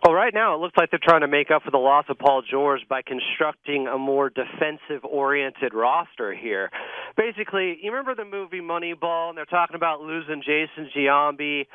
Well, right now it looks like they're trying to make up for the loss of Paul George by constructing a more defensive-oriented roster here. Basically, you remember the movie Moneyball, and they're talking about losing Jason Giambi,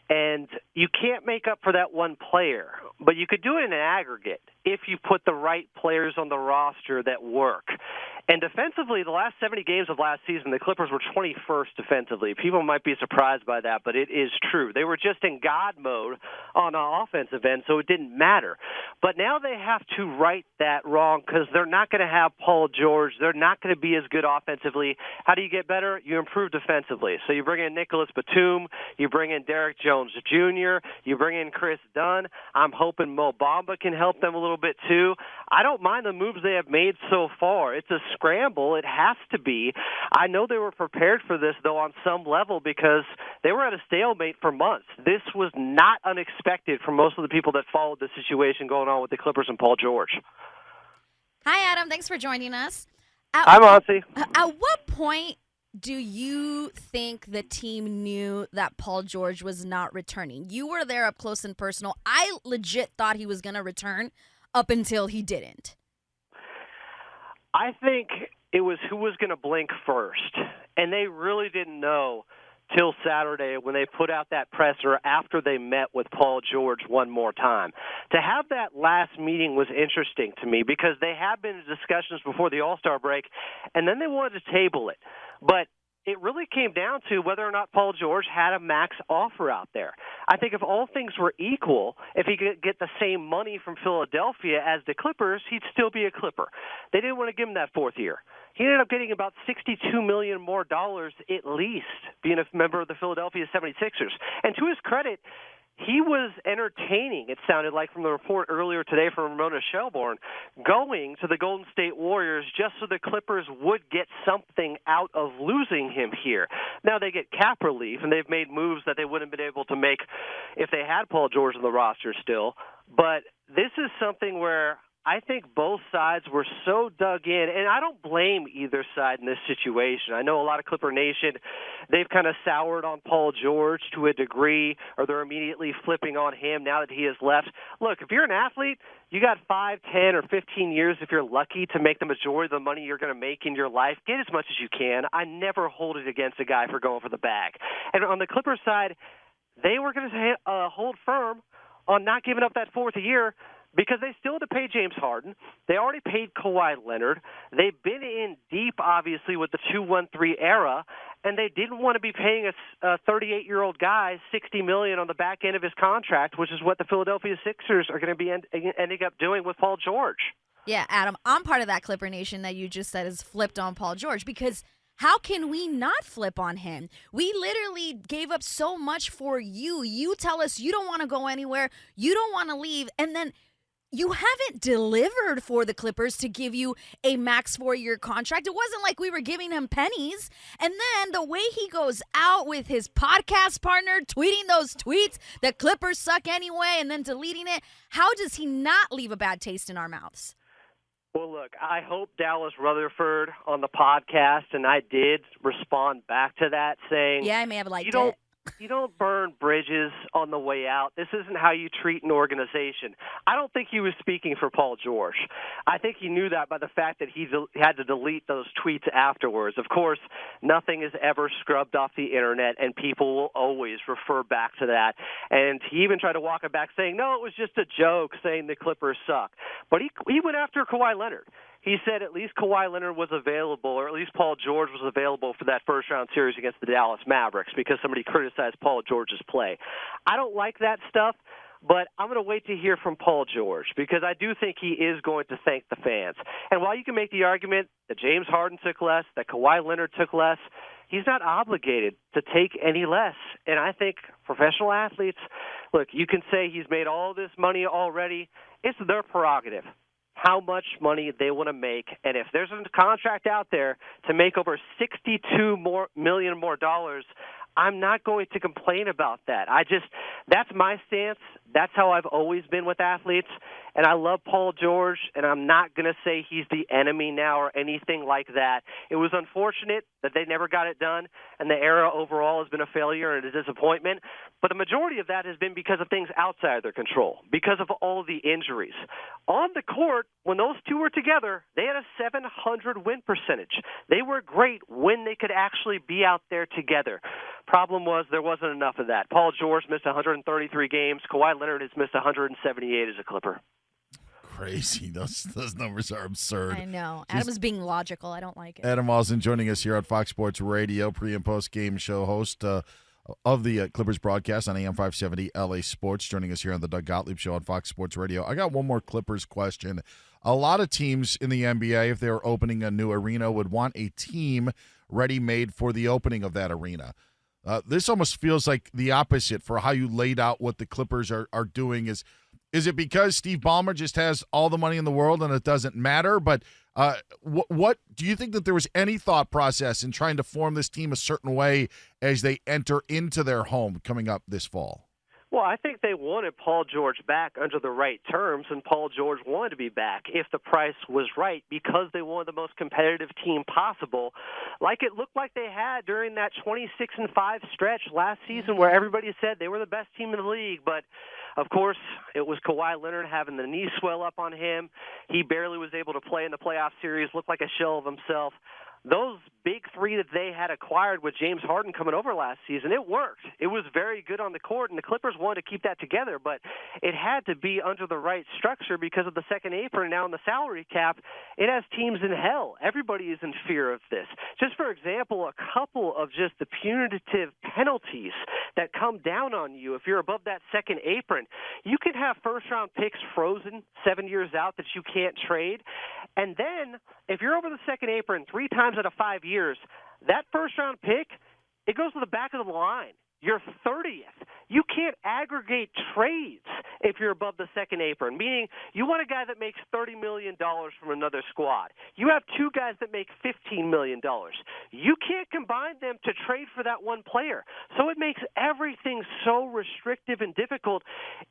and you can't make up for that one player, but you could do it in an aggregate if you put the right players on the roster that work. And defensively, the last 70 games of last season, the Clippers were 21st defensively. People might be surprised by that, but it is true. They were just in God mode on the offensive end, so it didn't matter. But now they have to right that wrong because they're not going to have Paul George. They're not going to be as good offensively. How do you get better? You improve defensively. So you bring in Nicholas Batum. You bring in Derek Jones Jr. You bring in Chris Dunn. I'm hoping Mo Bamba can help them a little bit too. I don't mind the moves they have made so far. It's a scramble. It has to be. I know they were prepared for this, though, on some level because they were at a stalemate for months. This was not unexpected for most of the people that followed the situation going on with the Clippers and Paul George. Hi, Adam. Thanks for joining us. Hi, Monty. At what point do you think the team knew that Paul George was not returning? You were there up close and personal. I legit thought he was going to return up until he didn't. I think it was who was going to blink first, and they really didn't know till Saturday when they put out that presser after they met with Paul George one more time. To have that last meeting was interesting to me because they had been in discussions before the All-Star break, and then they wanted to table it. But it really came down to whether or not Paul George had a max offer out there. I think if all things were equal, if he could get the same money from Philadelphia as the Clippers, he'd still be a Clipper. They didn't want to give him that fourth year. He ended up getting about $62 million more at least, being a member of the Philadelphia 76ers. And to his credit, he was entertaining, it sounded like from the report earlier today from Ramona Shelburne, going to the Golden State Warriors just so the Clippers would get something out of losing him here. Now they get cap relief, and they've made moves that they wouldn't have been able to make if they had Paul George on the roster still. But this is something where I think both sides were so dug in, and I don't blame either side in this situation. I know a lot of Clipper Nation, they've kind of soured on Paul George to a degree, or they're immediately flipping on him now that he has left. Look, if you're an athlete, you got 5, 10, or 15 years if you're lucky to make the majority of the money you're going to make in your life. Get as much as you can. I never hold it against a guy for going for the bag. And on the Clipper side, they were going to hold firm on not giving up that fourth year, because they still had to pay James Harden. They already paid Kawhi Leonard. They've been in deep, obviously, with the 2-1-3 era, and they didn't want to be paying a 38-year-old guy $60 million on the back end of his contract, which is what the Philadelphia Sixers are going to be ending up doing with Paul George. Yeah, Adam, I'm part of that Clipper Nation that you just said is flipped on Paul George because how can we not flip on him? We literally gave up so much for you. You tell us you don't want to go anywhere. You don't want to leave, and then you haven't delivered for the Clippers to give you a max 4-year contract. It wasn't like we were giving him pennies. And then the way he goes out with his podcast partner, tweeting those tweets, the Clippers suck anyway, and then deleting it, how does he not leave a bad taste in our mouths? Well, look, I hope Dallas Rutherford on the podcast, and I did respond back to that saying, yeah, I may have liked it. You don't burn bridges on the way out. This isn't how you treat an organization. I don't think he was speaking for Paul George. I think he knew that by the fact that he had to delete those tweets afterwards. Of course, nothing is ever scrubbed off the Internet, and people will always refer back to that. And he even tried to walk it back saying, no, it was just a joke saying the Clippers suck. But he went after Kawhi Leonard. He said at least Kawhi Leonard was available, or at least Paul George was available for that first-round series against the Dallas Mavericks because somebody criticized Paul George's play. I don't like that stuff, but I'm going to wait to hear from Paul George because I do think he is going to thank the fans. And while you can make the argument that James Harden took less, that Kawhi Leonard took less, he's not obligated to take any less. And I think professional athletes, look, you can say he's made all this money already. It's their prerogative how much money they want to make, and if there's a contract out there to make over $62 million more, I'm not going to complain about that. That's my stance. That's how I've always been with athletes. And I love Paul George, and I'm not going to say he's the enemy now or anything like that. It was unfortunate that they never got it done, and the era overall has been a failure and a disappointment. But the majority of that has been because of things outside of their control, because of all the injuries. On the court, when those two were together, they had a 700 win percentage. They were great when they could actually be out there together. Problem was there wasn't enough of that. Paul George missed 133 games. Kawhi Leonard has missed 178 as a Clipper. Crazy. Those numbers are absurd. I know. Adam is being logical. I don't like it. Adam Auslund joining us here on Fox Sports Radio, pre- and post-game show host of the Clippers broadcast on AM 570 LA Sports, joining us here on the Doug Gottlieb Show on Fox Sports Radio. I got one more Clippers question. A lot of teams in the NBA, if they were opening a new arena, would want a team ready-made for the opening of that arena. This almost feels like the opposite for how you laid out what the Clippers are doing. Is it because Steve Ballmer just has all the money in the world and it doesn't matter? But what do you think that there was any thought process in trying to form this team a certain way as they enter into their home coming up this fall? Well, I think they wanted Paul George back under the right terms, and Paul George wanted to be back if the price was right because they wanted the most competitive team possible, like it looked like they had during that 26-5 stretch last season where everybody said they were the best team in the league. But, of course, it was Kawhi Leonard having the knee swell up on him. He barely was able to play in the playoff series, looked like a shell of himself. Those big three that they had acquired with James Harden coming over last season, it worked. It was very good on the court, and the Clippers wanted to keep that together, but it had to be under the right structure because of the second apron. Now in the salary cap, it has teams in hell. Everybody is in fear of this. Just for example, a couple of just the punitive penalties that come down on you if you're above that second apron. You could have first-round picks frozen 7 years out that you can't trade, and then if you're over the second apron 3 times out of 5 years, that first-round pick, it goes to the back of the line. You're 30th. You can't aggregate trades if you're above the second apron, meaning you want a guy that makes $30 million from another squad. You have 2 guys that make $15 million. You can't combine them to trade for that one player. So it makes everything so restrictive and difficult.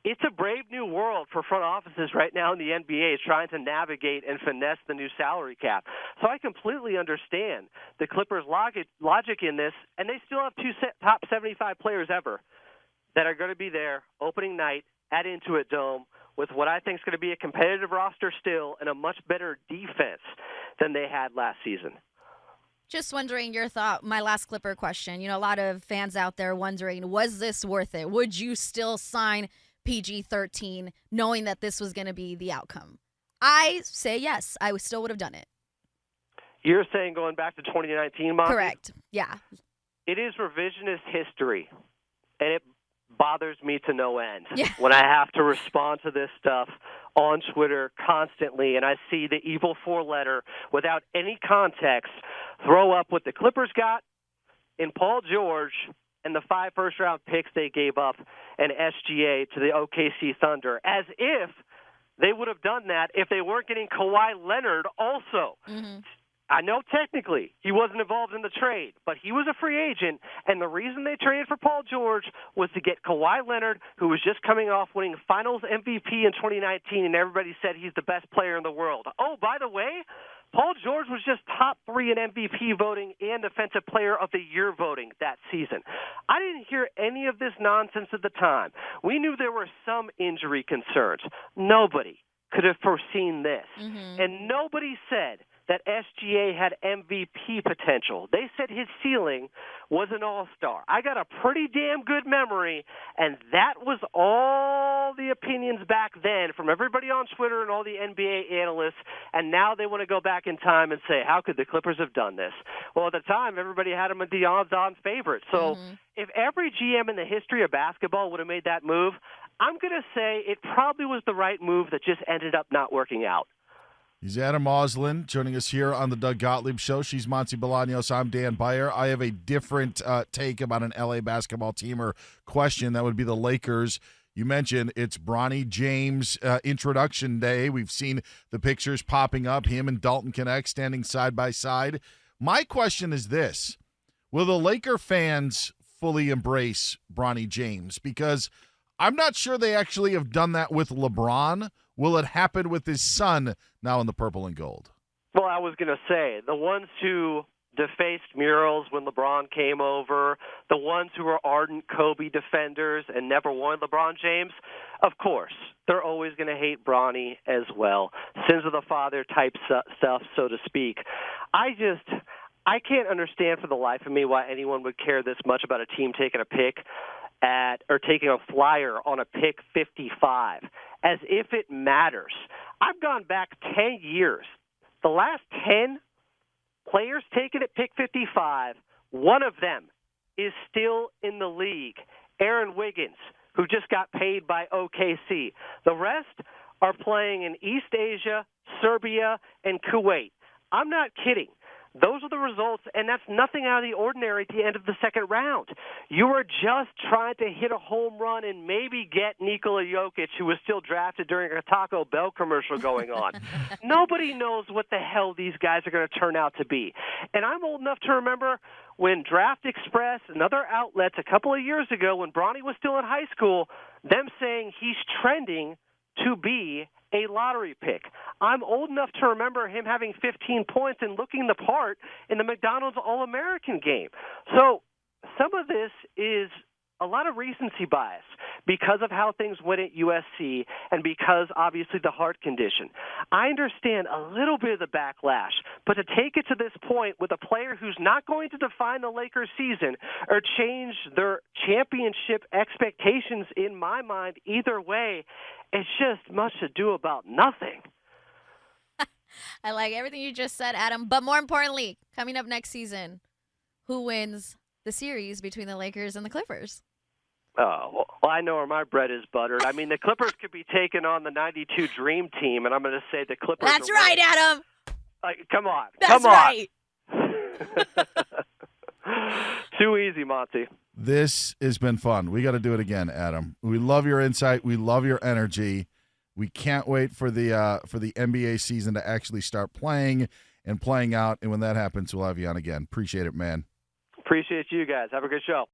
It's a brave new world for front offices right now in the NBA trying to navigate and finesse the new salary cap. So I completely understand the Clippers' logic in this, and they still have 2 top 75 players ever that are going to be there opening night at Intuit Dome with what I think is going to be a competitive roster still and a much better defense than they had last season. Just wondering your thought, my last Clipper question. You know, a lot of fans out there wondering, was this worth it? Would you still sign PG-13 knowing that this was going to be the outcome? I say yes. I still would have done it. You're saying going back to 2019, Monty? Correct. Yeah. It is revisionist history, and it bothers me to no end Yeah. when I have to respond to this stuff on Twitter constantly, and I see the evil 4-letter without any context throw up what the Clippers got in Paul George and the 5 first-round picks they gave up and SGA to the OKC Thunder, as if they would have done that if they weren't getting Kawhi Leonard also. Mm-hmm. I know technically he wasn't involved in the trade, but he was a free agent, and the reason they traded for Paul George was to get Kawhi Leonard, who was just coming off winning Finals MVP in 2019, and everybody said he's the best player in the world. Oh, by the way, Paul George was just top 3 in MVP voting and Defensive Player of the Year voting that season. I didn't hear any of this nonsense at the time. We knew there were some injury concerns. Nobody could have foreseen this, and nobody said that SGA had MVP potential. They said his ceiling was an all-star. I got a pretty damn good memory, and that was all the opinions back then from everybody on Twitter and all the NBA analysts, and now they want to go back in time and say, how could the Clippers have done this? Well, at the time, everybody had them as the odds-on favorite. So if every GM in the history of basketball would have made that move, I'm going to say it probably was the right move that just ended up not working out. He's Adam Auslund joining us here on the Doug Gottlieb Show. She's Monse Bolagnos. I'm Dan Beyer. I have a different take about an LA basketball team or question. That would be the Lakers. You mentioned it's Bronny James introduction day. We've seen the pictures popping up, him and Dalton Knecht standing side by side. My question is this. Will the Laker fans fully embrace Bronny James? Because I'm not sure they actually have done that with LeBron. Will it happen with his son now in the purple and gold? Well, I was going to say, the ones who defaced murals when LeBron came over, the ones who were ardent Kobe defenders and never wanted LeBron James, of course, they're always going to hate Bronny as well. Sins of the father type stuff, so to speak. I can't understand for the life of me why anyone would care this much about a team taking a pick or taking a flyer on a pick 55, as if it matters. I've gone back 10 years. The last 10 players taken at pick 55, one of them is still in the league. Aaron Wiggins, who just got paid by OKC. The rest are playing in East Asia, Serbia, and Kuwait. I'm not kidding. Those are the results, and that's nothing out of the ordinary at the end of the second round. You are just trying to hit a home run and maybe get Nikola Jokic, who was still drafted during a Taco Bell commercial going on. Nobody knows what the hell these guys are going to turn out to be. And I'm old enough to remember when Draft Express and other outlets a couple of years ago, when Bronny was still in high school, them saying he's trending to be a lottery pick. I'm old enough to remember him having 15 points and looking the part in the McDonald's All-American game. So some of this is a lot of recency bias because of how things went at USC and because, obviously, the heart condition. I understand a little bit of the backlash, but to take it to this point with a player who's not going to define the Lakers season or change their championship expectations, in my mind, either way, it's just much ado about nothing. I like everything you just said, Adam. But more importantly, coming up next season, who wins the series between the Lakers and the Clippers? Oh, well, I know where my bread is buttered. I mean, the Clippers could be taking on the 92 Dream Team, and I'm going to say the Clippers That's right, Adam. Come on. That's come right. On. Too easy, Monty. This has been fun. We got to do it again, Adam. We love your insight. We love your energy. We can't wait for the NBA season to actually start playing and playing out. And when that happens, we'll have you on again. Appreciate it, man. Appreciate you guys. Have a good show.